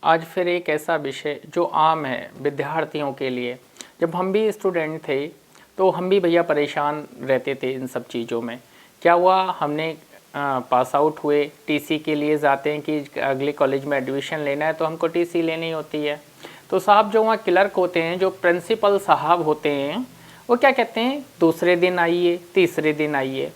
आज फिर एक ऐसा विषय जो आम है विद्यार्थियों के लिए। जब हम भी स्टूडेंट थे तो हम भी भैया परेशान रहते थे इन सब चीज़ों में। क्या हुआ, हमने पास आउट हुए, टीसी के लिए जाते हैं कि अगले कॉलेज में एडमिशन लेना है तो हमको टीसी लेनी होती है। तो साहब जो वहाँ क्लर्क होते हैं, जो प्रिंसिपल साहब होते हैं, वो क्या कहते हैं, दूसरे दिन आइए, तीसरे दिन आइए।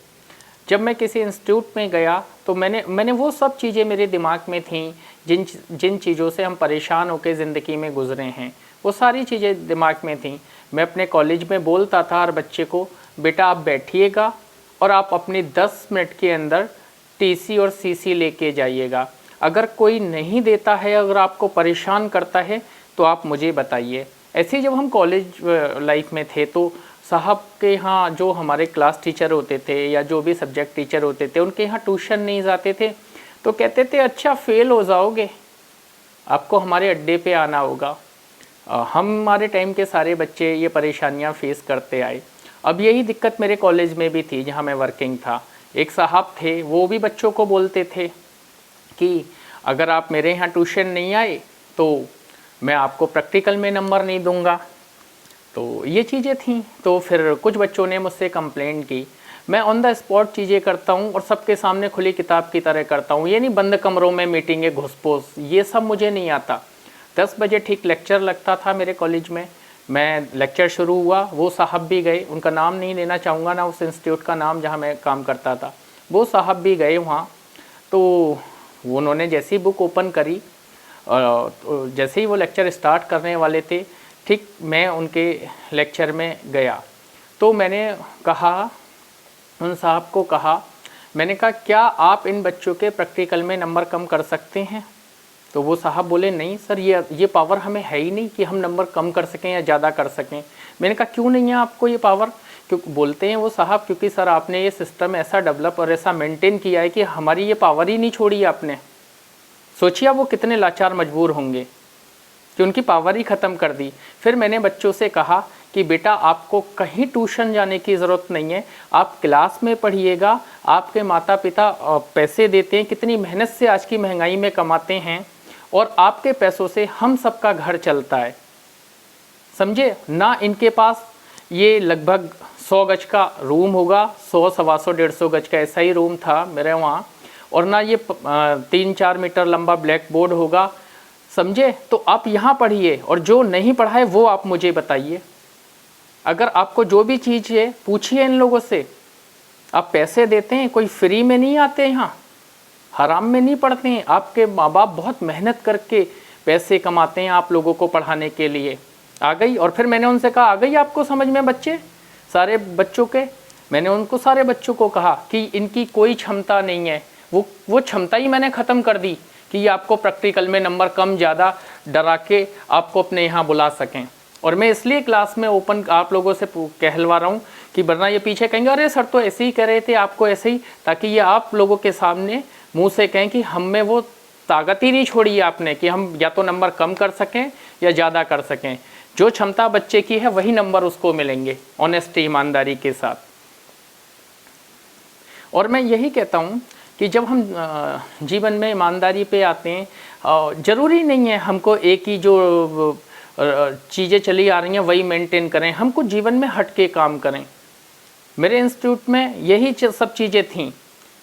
जब मैं किसी इंस्टीट्यूट में गया तो मैंने वो सब चीज़ें मेरे दिमाग में थीं जिन जिन चीज़ों से हम परेशान होकर ज़िंदगी में गुजरे हैं, वो सारी चीज़ें दिमाग में थीं। मैं अपने कॉलेज में बोलता था हर बच्चे को, बेटा आप बैठिएगा और आप अपनी 10 मिनट के अंदर टीसी और सीसी लेके जाइएगा। अगर कोई नहीं देता है, अगर आपको परेशान करता है तो आप मुझे बताइए। ऐसे ही जब हम कॉलेज लाइफ में थे तो साहब के यहाँ जो हमारे क्लास टीचर होते थे या जो भी सब्जेक्ट टीचर होते थे, उनके यहाँ ट्यूशन नहीं जाते थे तो कहते थे अच्छा फेल हो जाओगे, आपको हमारे अड्डे पे आना होगा। हमारे टाइम के सारे बच्चे ये परेशानियाँ फेस करते आए। अब यही दिक्कत मेरे कॉलेज में भी थी जहाँ मैं वर्किंग था। एक साहब थे, वो भी बच्चों को बोलते थे कि अगर आप मेरे यहाँ ट्यूशन नहीं आए तो मैं आपको प्रैक्टिकल में नंबर नहीं दूंगा। तो ये चीज़ें थीं। तो फिर कुछ बच्चों ने मुझसे कंप्लेंट की। मैं ऑन द स्पॉट चीज़ें करता हूँ और सबके सामने खुली किताब की तरह करता हूँ। ये नहीं बंद कमरों में मीटिंगें घुसपोस, ये सब मुझे नहीं आता। 10 बजे ठीक लेक्चर लगता था मेरे कॉलेज में। मैं लेक्चर शुरू हुआ, वो साहब भी गए, उनका नाम नहीं लेना चाहूँगा ना, उस इंस्टीट्यूट का नाम जहाँ मैं काम करता था। वो साहब भी गए वहाँ। तो उन्होंने जैसी बुक ओपन करी और जैसे ही वो लेक्चर स्टार्ट करने वाले थे, ठीक मैं उनके लेक्चर में गया तो मैंने कहा, उन साहब को कहा, मैंने कहा क्या आप इन बच्चों के प्रैक्टिकल में नंबर कम कर सकते हैं? तो वो साहब बोले नहीं सर, ये पावर हमें है ही नहीं कि हम नंबर कम कर सकें या ज़्यादा कर सकें। मैंने कहा क्यों नहीं है आपको ये पावर? क्योंकि बोलते हैं वो साहब, क्योंकि सर आपने ये सिस्टम ऐसा डेवलप और ऐसा मेंटेन किया है कि हमारी ये पावर ही नहीं छोड़ी आपने। सोचिए वो कितने लाचार मजबूर होंगे कि उनकी पावर ही ख़त्म कर दी। फिर मैंने बच्चों से कहा कि बेटा आपको कहीं ट्यूशन जाने की ज़रूरत नहीं है, आप क्लास में पढ़िएगा। आपके माता पिता पैसे देते हैं, कितनी मेहनत से आज की महंगाई में कमाते हैं, और आपके पैसों से हम सबका घर चलता है, समझे ना। इनके पास ये लगभग 100 गज का रूम होगा, 100, 125, 150 गज का ऐसा ही रूम था मेरे वहाँ, और ना ये 3-4 मीटर लंबा ब्लैक बोर्ड होगा, समझे। तो आप यहाँ पढ़िए और जो नहीं पढ़ा है वो आप मुझे बताइए। अगर आपको जो भी चीज़ है पूछिए इन लोगों से। आप पैसे देते हैं, कोई फ्री में नहीं आते, यहाँ हराम में नहीं पढ़ते हैं। आपके माँ बाप बहुत मेहनत करके पैसे कमाते हैं आप लोगों को पढ़ाने के लिए। आ गई? और फिर मैंने उनसे कहा, आ गई आपको समझ में बच्चे, सारे बच्चों के? मैंने उनको सारे बच्चों को कहा कि इनकी कोई क्षमता नहीं है। वो क्षमता ही मैंने ख़त्म कर दी कि ये आपको प्रैक्टिकल में नंबर कम ज़्यादा डरा के आपको अपने यहाँ बुला सकें। और मैं इसलिए क्लास में ओपन आप लोगों से कहलवा रहा हूँ कि वरना ये पीछे कहेंगे अरे सर तो ऐसे ही कह रहे थे, आपको ऐसे ही, ताकि ये आप लोगों के सामने मुंह से कहें कि हम में वो ताकत ही नहीं छोड़ी है आपने कि हम या तो नंबर कम कर सकें या ज़्यादा कर सकें। जो क्षमता बच्चे की है वही नंबर उसको मिलेंगे, ऑनेस्टी, ईमानदारी के साथ। और मैं यही कहता हूँ कि जब हम जीवन में ईमानदारी पे आते हैं, ज़रूरी नहीं है हमको एक ही जो चीज़ें चली आ रही हैं वही मेंटेन करें, हमको जीवन में हट के काम करें। मेरे इंस्टीट्यूट में यही सब चीज़ें थीं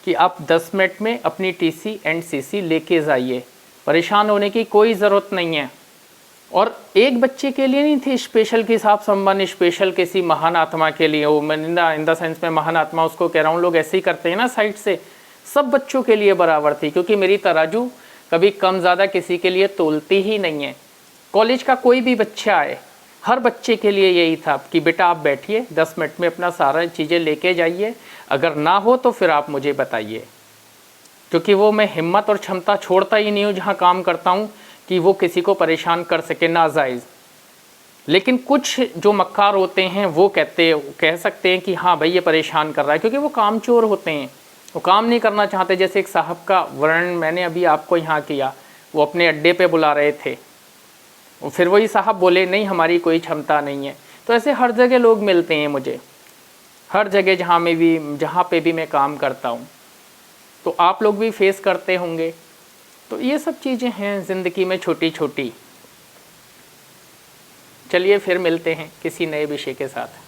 कि आप 10 मिनट में अपनी टीसी एंड सीसी लेके जाइए, परेशान होने की कोई ज़रूरत नहीं है। और एक बच्चे के लिए नहीं थी स्पेशल की साहब संबंध, स्पेशल किसी महान आत्मा के लिए, वो मैं इन द सेंस में महान आत्मा उसको कह रहा हूँ, लोग ऐसे ही करते हैं ना साइड से। सब बच्चों के लिए बराबर थी, क्योंकि मेरी तराजू कभी कम ज़्यादा किसी के लिए तोलती ही नहीं है। कॉलेज का कोई भी बच्चा आए, हर बच्चे के लिए यही था कि बेटा आप बैठिए, 10 मिनट में अपना सारा चीज़ें लेके जाइए, अगर ना हो तो फिर आप मुझे बताइए। क्योंकि वो मैं हिम्मत और क्षमता छोड़ता ही नहीं हूँ जहाँ काम करता हूँ कि वो किसी को परेशान कर सके नाजायज़। लेकिन कुछ जो मक्कार होते हैं वो कह सकते हैं कि हाँ भाई ये परेशान कर रहा है, क्योंकि वो कामचोर होते हैं, वो काम नहीं करना चाहते। जैसे एक साहब का वर्णन मैंने अभी आपको यहाँ किया, वो अपने अड्डे पे बुला रहे थे, फिर वही साहब बोले नहीं हमारी कोई क्षमता नहीं है। तो ऐसे हर जगह लोग मिलते हैं मुझे, हर जगह जहाँ पे भी मैं काम करता हूँ। तो आप लोग भी फेस करते होंगे। तो ये सब चीज़ें हैं ज़िंदगी में छोटी छोटी। चलिए फिर मिलते हैं किसी नए विषय के साथ।